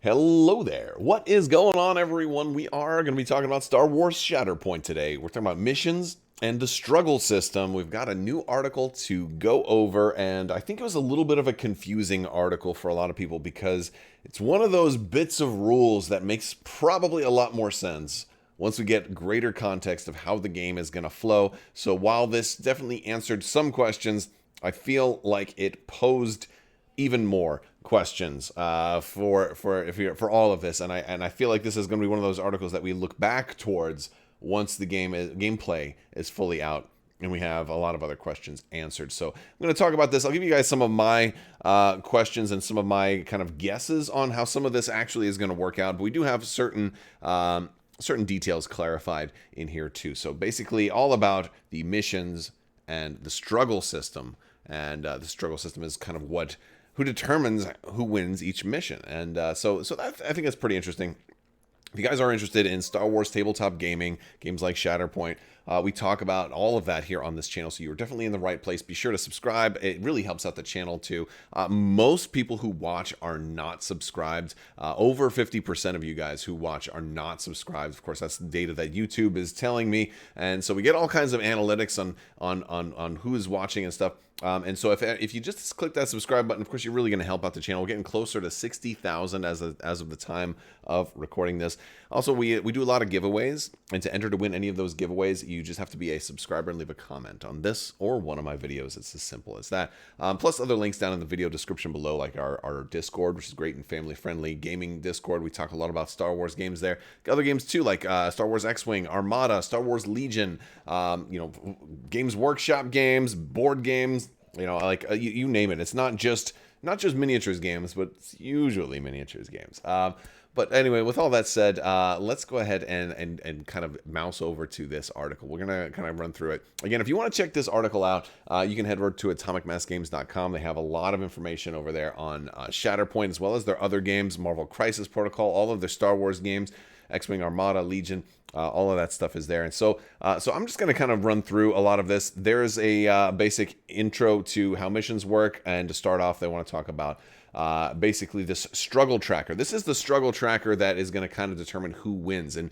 Hello there. What is going on, everyone? We are going to be talking about Star Wars Shatterpoint today. We're talking about missions and the struggle system. We've got a new article to go over, and I think it was a little bit of a confusing article for a lot of people because it's one of those bits of rules that makes probably a lot more sense once we get greater context of how the game is going to flow. So while this definitely answered some questions, I feel like it posed even more questions for all of this, and I feel like this is going to be one of those articles that we look back towards once the gameplay is fully out and we have a lot of other questions answered. So I'm going to talk about this. I'll give you guys some of my questions and some of my kind of guesses on how some of this actually is going to work out. But we do have certain details clarified in here too. So basically, all about the missions and the struggle system. And the struggle system is kind of who determines who wins each mission. And so that, I think that's pretty interesting. If you guys are interested in Star Wars tabletop gaming, games like Shatterpoint, we talk about all of that here on this channel, so you're definitely in the right place. Be sure to subscribe. It really helps out the channel too. Most people who watch are not subscribed. Over 50% of you guys who watch are not subscribed. Of course, that's the data that YouTube is telling me, and so we get all kinds of analytics on who is watching and stuff. And so if you just click that subscribe button, of course, you're really going to help out the channel. We're getting closer to 60,000 as of the time of recording this. Also, we do a lot of giveaways, and to enter to win any of those giveaways, you just have to be a subscriber and leave a comment on this or one of my videos. It's as simple as that. Plus other links down in the video description below, like our Discord, which is great and family-friendly gaming Discord. We talk a lot about Star Wars games there. Other games too, like Star Wars X-Wing, Armada, Star Wars Legion, Games Workshop games, board games. Like you name it. It's not just miniatures games, but it's usually miniatures games. But anyway, with all that said, let's go ahead and kind of mouse over to this article. We're going to kind of run through it. Again, if you want to check this article out, you can head over to atomicmassgames.com. They have a lot of information over there on Shatterpoint, as well as their other games, Marvel Crisis Protocol, all of their Star Wars games, X-Wing, Armada, Legion. All of that stuff is there. And so I'm just going to kind of run through a lot of this. There's a basic intro to how missions work. And to start off, they want to talk about basically this struggle tracker. This is the struggle tracker that is going to kind of determine who wins. And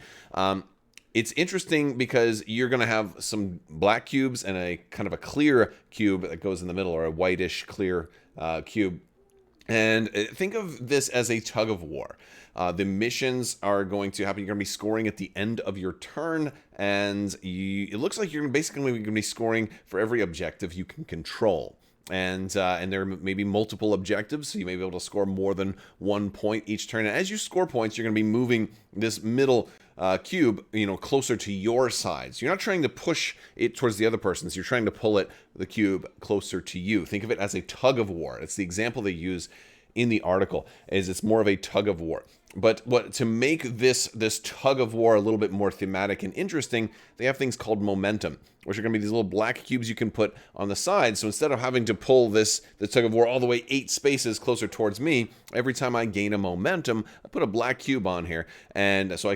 it's interesting because you're going to have some black cubes and a kind of a clear cube that goes in the middle, or a whitish clear cube. And think of this as a tug of war. The missions are going to happen. You're going to be scoring at the end of your turn, and it looks like you're basically going to be scoring for every objective you can control. And there may be multiple objectives, so you may be able to score more than 1 point each turn. And as you score points, you're going to be moving this middle cube, closer to your side. So you're not trying to push it towards the other person's. You're trying to pull the cube closer to you. Think of it as a tug of war. It's the example they use in the article. Is it's more of a tug of war. But to make this tug of war a little bit more thematic and interesting, they have things called momentum, which are going to be these little black cubes you can put on the side. So instead of having to pull the tug of war all the way 8 spaces closer towards me, every time I gain a momentum, I put a black cube on here. And so I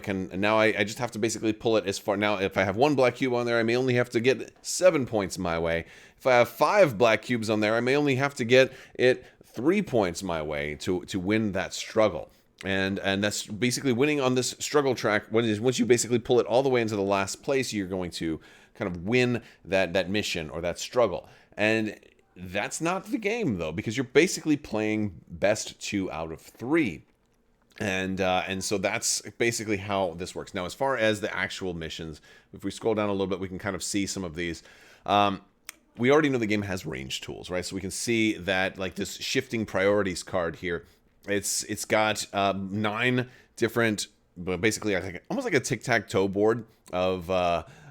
just have to basically pull it as far. Now, if I have 1 black cube on there, I may only have to get 7 points my way. If I have 5 black cubes on there, I may only have to get it 3 points my way to win that struggle. And that's basically winning on this struggle track. Once you basically pull it all the way into the last place, you're going to kind of win that mission or that struggle. And that's not the game, though, because you're basically playing best 2 out of 3. And so that's basically how this works. Now, as far as the actual missions, if we scroll down a little bit, we can kind of see some of these. We already know the game has range tools, right? So we can see that, like, this shifting priorities card here, it's got 9 different, but basically I think almost like a tic-tac-toe board of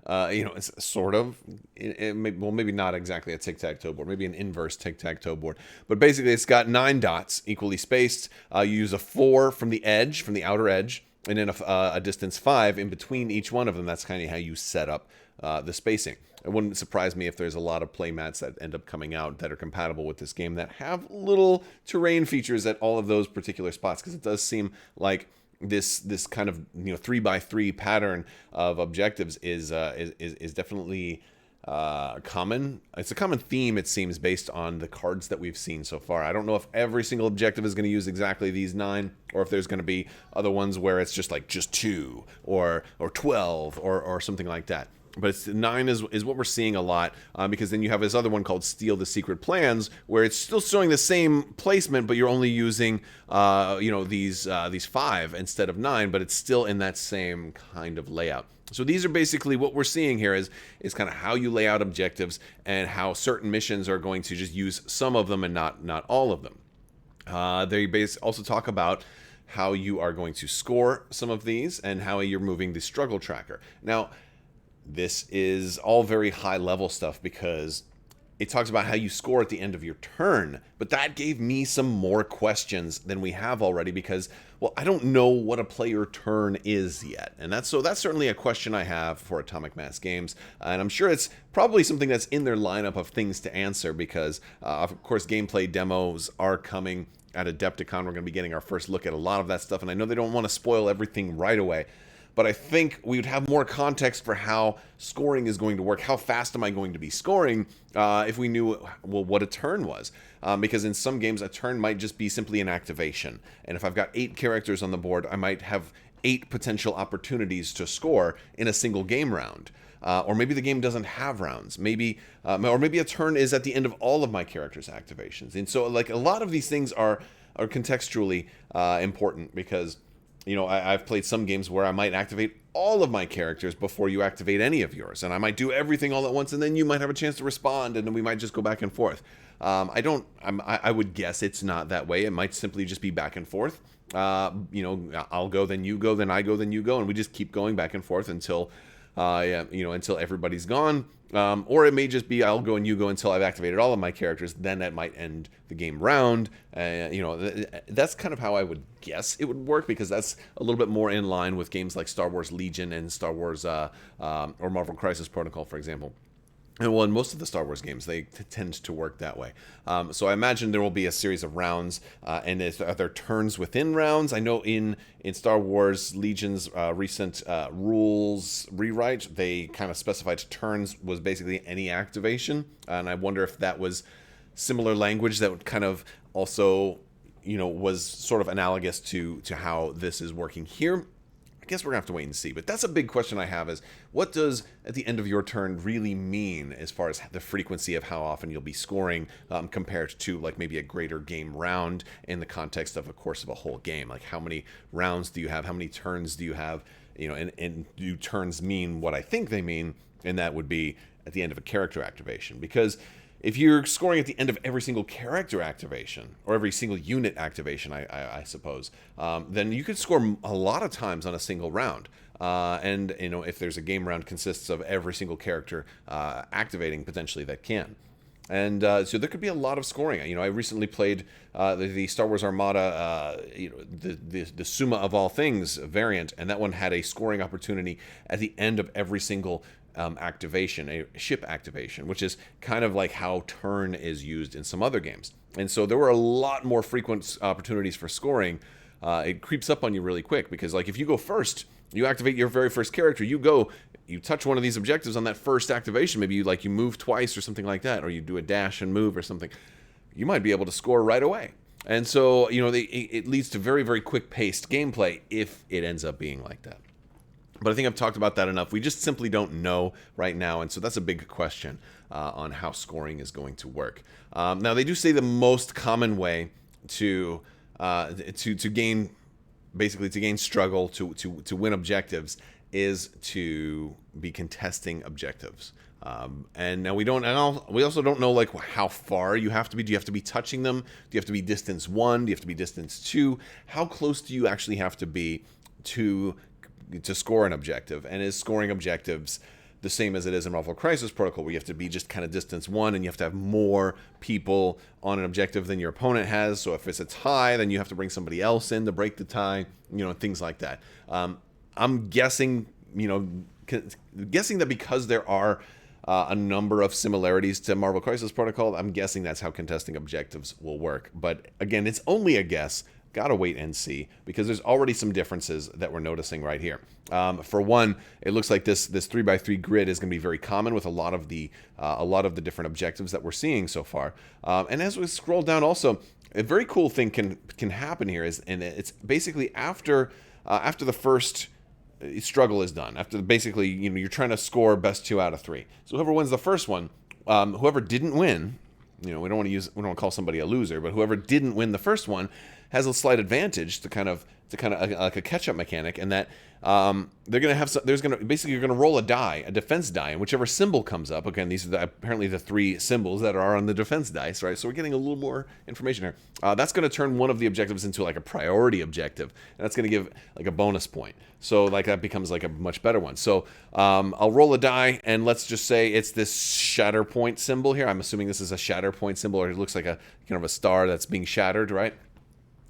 it's sort of maybe not exactly a tic-tac-toe board, maybe an inverse tic-tac-toe board, but basically it's got 9 dots equally spaced. You use a 4 from the outer edge, and then a distance 5 in between each one of them. That's kind of how you set up the spacing. It wouldn't surprise me if there's a lot of playmats that end up coming out that are compatible with this game that have little terrain features at all of those particular spots, because it does seem like this kind of 3x3 pattern of objectives is definitely common. It's a common theme, it seems, based on the cards that we've seen so far. I don't know if every single objective is going to use exactly these 9, or if there's going to be other ones where it's just like just 2 or 12 or something like that. But it's 9 is what we're seeing a lot, because then you have this other one called Steal the Secret Plans, where it's still showing the same placement, but you're only using these 5 instead of 9, but it's still in that same kind of layout. So these are basically what we're seeing here is kind of how you lay out objectives and how certain missions are going to just use some of them and not all of them. They also talk about how you are going to score some of these and how you're moving the struggle tracker. Now, this is all very high level stuff because it talks about how you score at the end of your turn, but that gave me some more questions than we have already because, well, I don't know what a player turn is yet. And that's certainly a question I have for Atomic Mass Games, and I'm sure it's probably something that's in their lineup of things to answer because, of course, gameplay demos are coming at Adepticon. We're going to be getting our first look at a lot of that stuff, and I know they don't want to spoil everything right away. But I think we would have more context for how scoring is going to work. How fast am I going to be scoring if we knew, well, what a turn was? Because in some games, a turn might just be simply an activation. And if I've got 8 characters on the board, I might have 8 potential opportunities to score in a single game round. Or maybe the game doesn't have rounds. Or maybe a turn is at the end of all of my characters' activations. And so, like, a lot of these things are contextually important because, you know, I've played some games where I might activate all of my characters before you activate any of yours. And I might do everything all at once, and then you might have a chance to respond, and then we might just go back and forth. I would guess it's not that way. It might simply just be back and forth. I'll go, then you go, then I go, then you go, and we just keep going back and forth until everybody's gone. Or it may just be I'll go and you go until I've activated all of my characters. Then that might end the game round. That's kind of how I would guess it would work because that's a little bit more in line with games like Star Wars Legion and Star Wars or Marvel Crisis Protocol, for example. And well, in most of the Star Wars games, they tend to work that way. So I imagine there will be a series of rounds, and are there turns within rounds? I know in Star Wars Legion's recent rules rewrite, they kind of specified turns was basically any activation, and I wonder if that was similar language that would kind of also, was sort of analogous to how this is working here. I guess we're going to have to wait and see. But that's a big question I have is, what does at the end of your turn really mean as far as the frequency of how often you'll be scoring compared to like maybe a greater game round in the context of a course of a whole game? Like how many rounds do you have? How many turns do you have? And do turns mean what I think they mean? And that would be at the end of a character activation. Because if you're scoring at the end of every single character activation, or every single unit activation, I suppose, then you could score a lot of times on a single round. And if there's a game round consists of every single character activating potentially that can. And so there could be a lot of scoring. I recently played the Star Wars Armada, the Summa of All Things variant, and that one had a scoring opportunity at the end of every single activation, a ship activation, which is kind of like how turn is used in some other games. And so there were a lot more frequent opportunities for scoring. It creeps up on you really quick because, like, if you go first, you activate your very first character, you touch one of these objectives on that first activation, maybe you move twice or something like that, or you do a dash and move or something, you might be able to score right away. And so, it leads to very, very quick-paced gameplay if it ends up being like that. But I think I've talked about that enough. We just simply don't know right now, and so that's a big question on how scoring is going to work. Now, they do say the most common way to gain struggle, to win objectives, is to be contesting objectives. And now we also don't know like how far you have to be. Do you have to be touching them? Do you have to be distance 1? Do you have to be distance 2? How close do you actually have to be to score an objective? And is scoring objectives the same as it is in Marvel Crisis Protocol, where you have to be just kind of distance 1 and you have to have more people on an objective than your opponent has? So if it's a tie, then you have to bring somebody else in to break the tie, things like that. I'm guessing that because there are a number of similarities to Marvel Crisis Protocol, I'm guessing that's how contesting objectives will work. But again, it's only a guess. gotta wait and see, because there's already some differences that we're noticing right here. For one, it looks like this 3x3 grid is going to be very common with a lot of the different objectives that we're seeing so far. And as we scroll down, also a very cool thing can happen here and it's basically after the first struggle is done. After basically, you're trying to score best 2 out of 3. So whoever wins the first one, whoever didn't win, we don't want to call somebody a loser, but whoever didn't win the first one has a slight advantage to kind of like a catch-up mechanic, and that they're going to have basically you're going to roll a defense die, and whichever symbol comes up. Again, these are apparently the 3 symbols that are on the defense dice, right? So we're getting a little more information here. That's going to turn one of the objectives into like a priority objective, and that's going to give like a bonus point. So like that becomes like a much better one. So I'll roll a die, and let's just say it's this Shatterpoint symbol here. I'm assuming this is a Shatterpoint symbol, or it looks like a kind of a star that's being shattered, right?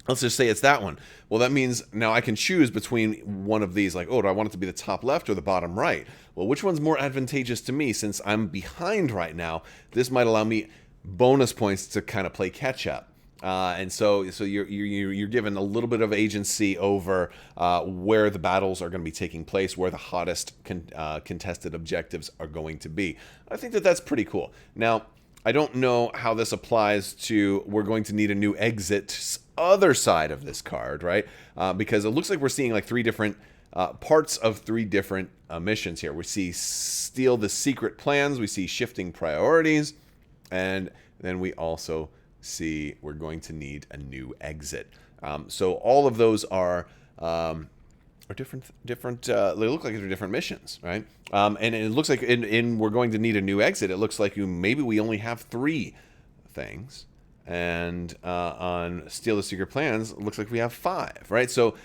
Let's just say it's that one. Well, that means now I can choose between one of these, like, oh, do I want it to be the top left or the bottom right? Well, which one's more advantageous to me? Since I'm behind right now, this might allow me bonus points to kind of play catch up. And so you're given a little bit of agency over where the battles are going to be taking place, where the hottest contested objectives are going to be. I think that that's pretty cool. Now, I don't know how this applies to, we're going to need a new exit other side of this card, right? Because it looks like we're seeing like 3 different parts of 3 different missions here. We see steal the secret plans, we see shifting priorities, and then we also see we're going to need a new exit. So all of those are different. They look like they're different missions, right? And it looks like in we're going to need a new exit. It looks like maybe we only have 3 things, and on steal the secret plans, it looks like we have 5, right? So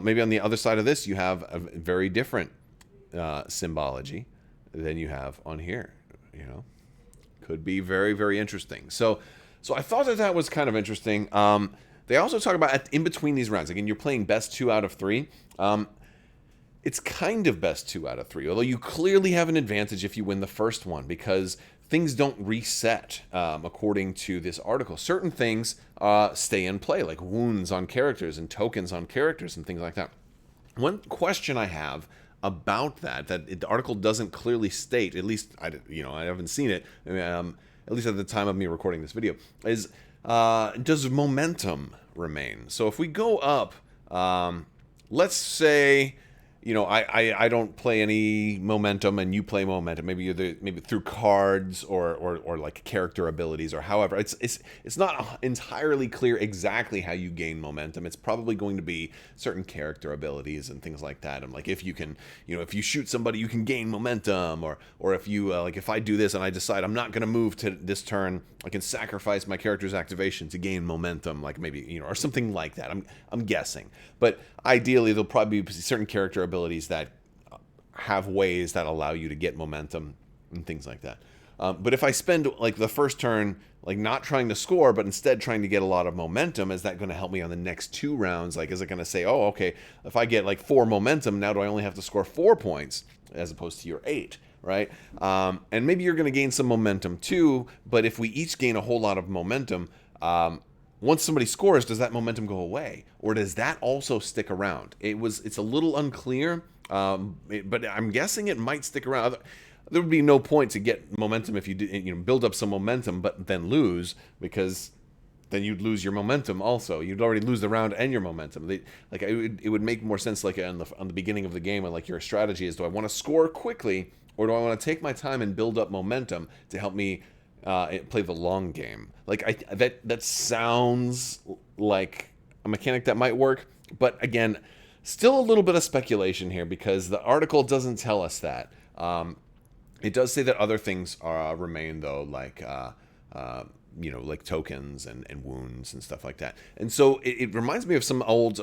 maybe on the other side of this, you have a very different symbology than you have on here. Could be very, very interesting. So I thought that was kind of interesting. They also talk about in between these rounds. Again, you're playing best 2 out of 3. It's kind of best 2 out of 3, although you clearly have an advantage if you win the first one, because things don't reset according to this article. Certain things stay in play, like wounds on characters and tokens on characters and things like that. One question I have about that the article doesn't clearly state, at least I haven't seen it, at least at the time of me recording this video, is does momentum remain? So if we go up, let's say, I don't play any momentum and you play momentum. Maybe maybe through cards or like character abilities or however. It's not entirely clear exactly how you gain momentum. It's probably going to be certain character abilities and things like that. And like if you can, if you shoot somebody, you can gain momentum, or if you like if I do this and I decide I'm not going to move to this turn, I can sacrifice my character's activation to gain momentum, like maybe or something like that. I'm guessing, but ideally there'll probably be certain character abilities that have ways that allow you to get momentum and things like that. But if I spend like the first turn like not trying to score, but instead trying to get a lot of momentum, is that going to help me on the next 2 rounds? Like, is it going to say, oh, okay, if I get like 4 momentum, now do I only have to score 4 points as opposed to your 8? Right? And maybe you're going to gain some momentum too, but if we each gain a whole lot of momentum, once somebody scores, does that momentum go away? Or does that also stick around? It's a little unclear, but I'm guessing it might stick around. There would be no point to get momentum if you did, build up some momentum, but then lose, because then you'd lose your momentum also. You'd already lose the round and your momentum. It would make more sense like on the beginning of the game, when like your strategy is, do I want to score quickly, or do I want to take my time and build up momentum to help me play the long game? Like that sounds like a mechanic that might work, but again, still a little bit of speculation here because the article doesn't tell us that. It does say that other things remain though, like like tokens and wounds and stuff like that. And so it reminds me of some old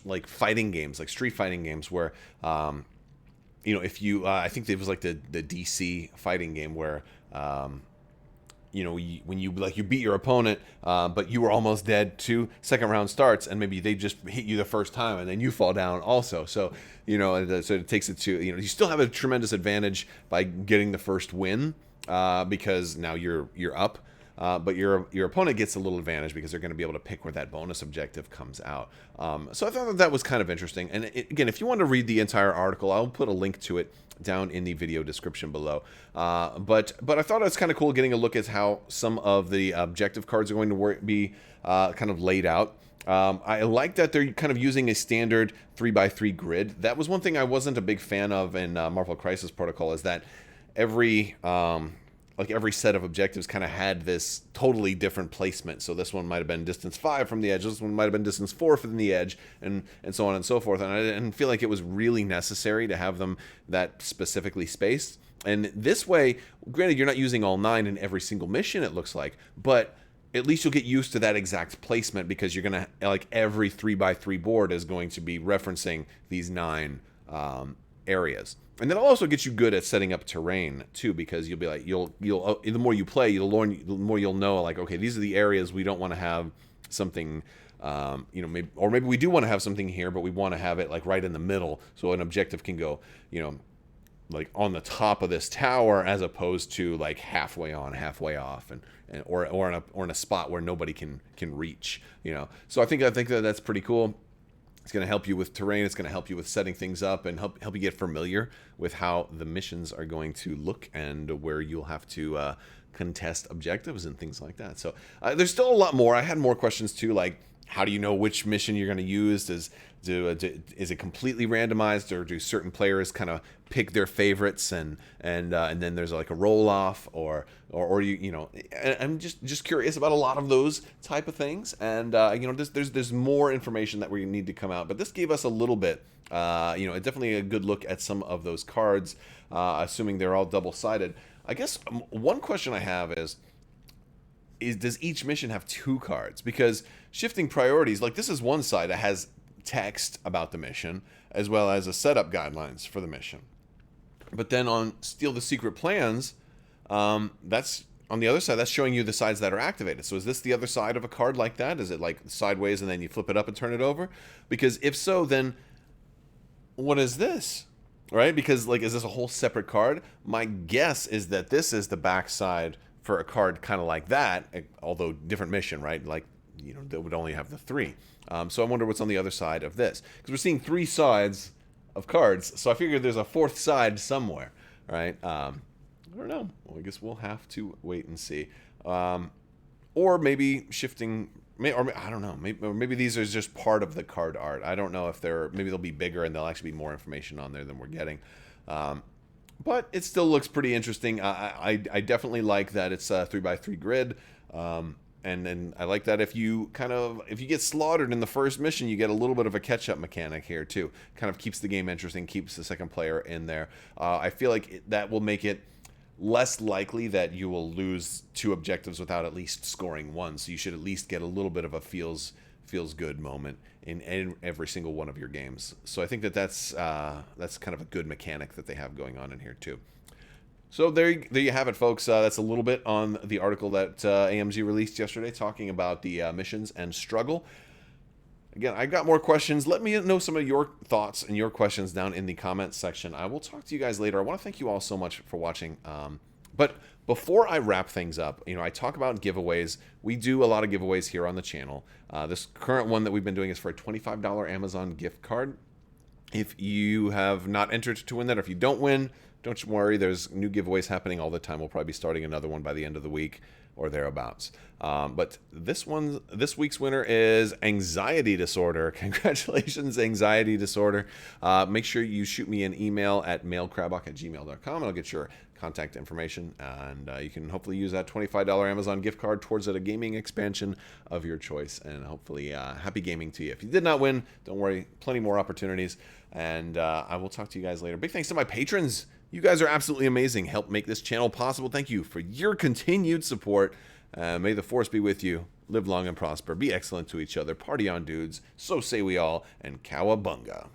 like fighting games, like street fighting games, where if you I think it was like the DC fighting game where when you beat your opponent, but you were almost dead, 2 second round starts, and maybe they just hit you the first time, and then you fall down also. So so it takes it to you still have a tremendous advantage by getting the first win, because now you're up. but your opponent gets a little advantage because they're going to be able to pick where that bonus objective comes out. So I thought that was kind of interesting. And again, if you want to read the entire article, I'll put a link to it down in the video description below. But I thought it was kind of cool getting a look at how some of the objective cards are going to be kind of laid out. I like that they're kind of using a standard 3x3 grid. That was one thing I wasn't a big fan of in Marvel Crisis Protocol, is that every set of objectives kind of had this totally different placement. So this one might have been distance 5 from the edge, this one might have been distance 4 from the edge, and so on and so forth. And I didn't feel like it was really necessary to have them that specifically spaced. And this way, granted, you're not using all 9 in every single mission, it looks like, but at least you'll get used to that exact placement, because you're going to, like, every 3x3 board is going to be referencing these 9 areas. And that'll also get you good at setting up terrain too, because you'll be like, the more you play, you'll learn, the more you'll know, like, okay, these are the areas we don't want to have something, maybe we do want to have something here, but we want to have it like right in the middle, so an objective can go, like on the top of this tower, as opposed to like halfway on, halfway off, or in a spot where nobody can reach. So I think that's pretty cool. It's going to help you with terrain. It's going to help you with setting things up, and help you get familiar with how the missions are going to look, and where you'll have to contest objectives and things like that. So there's still a lot more. I had more questions too, like, how do you know which mission you're going to use? Is it completely randomized, or do certain players kind of pick their favorites, and then there's like a roll off, or I'm just curious about a lot of those type of things. And there's more information that we need to come out, but this gave us a little bit, definitely a good look at some of those cards, assuming they're all double-sided. I guess one question I have is does each mission have 2 cards? Because shifting priorities, like, this is one side that has text about the mission, as well as a setup guidelines for the mission. But then on Steal the Secret Plans, that's on the other side, that's showing you the sides that are activated. So is this the other side of a card like that? Is it like sideways and then you flip it up and turn it over? Because if so, then what is this? Right? Because, like, is this a whole separate card? My guess is that this is the backside for a card kind of like that, although different mission, right? Like, that would only have the 3. So I wonder what's on the other side of this, because we're seeing 3 sides of cards. So I figured there's a 4th side somewhere, right? I don't know. Well, I guess we'll have to wait and see. Or maybe shifting, or I don't know. Maybe these are just part of the card art. I don't know if maybe they'll be bigger and there'll actually be more information on there than we're getting. But it still looks pretty interesting. I definitely like that it's a 3x3 grid. And then I like that if you get slaughtered in the first mission, you get a little bit of a catch-up mechanic here too. Kind of keeps the game interesting, keeps the second player in there. I feel like that will make it less likely that you will lose 2 objectives without at least scoring 1. So you should at least get a little bit of a feels good moment in every single one of your games. So I think that's kind of a good mechanic that they have going on in here too. So there you have it, folks. That's a little bit on the article that AMG released yesterday, talking about the missions and struggle. Again, I got more questions. Let me know some of your thoughts and your questions down in the comments section. I will talk to you guys later. I want to thank you all so much for watching. But before I wrap things up, I talk about giveaways. We do a lot of giveaways here on the channel. This current one that we've been doing is for a $25 Amazon gift card. If you have not entered to win that, or if you don't win, don't you worry. There's new giveaways happening all the time. We'll probably be starting another one by the end of the week or thereabouts. But this week's winner is anxiety disorder. Congratulations, anxiety disorder. Make sure you shoot me an email at mailcrabbok@gmail.com, and I'll get your contact information, and you can hopefully use that $25 Amazon gift card towards a gaming expansion of your choice, and hopefully happy gaming to you. If you did not win, don't worry, plenty more opportunities, and I will talk to you guys later. Big thanks to my patrons. You guys are absolutely amazing. Help make this channel possible. Thank you for your continued support. May the force be with you. Live long and prosper. Be excellent to each other. Party on, dudes. So say we all. And cowabunga.